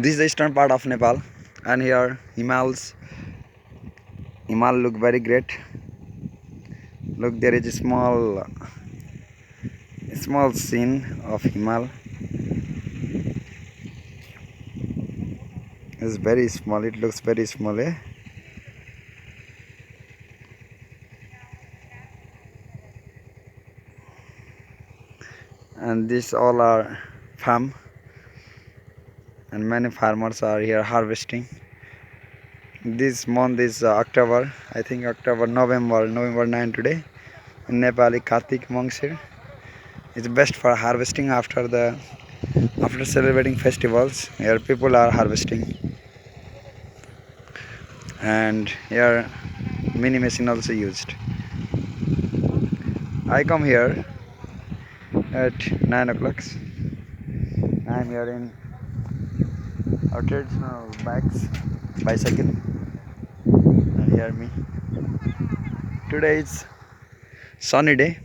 This is the eastern part of Nepal, and here Himal look very great. Look, there is a small scene of Himal. It's very small. It looks very small, eh? And these all are farm, and many farmers are here harvesting. This month is October. I think November 9 today. In Nepali, Kartik Mangsir. It's best for harvesting after celebrating festivals. Here people are harvesting, and here mini machine also used. I come here at 9 o'clock. I am here in our traditional bikes, bicycle, and here me. Today is sunny day.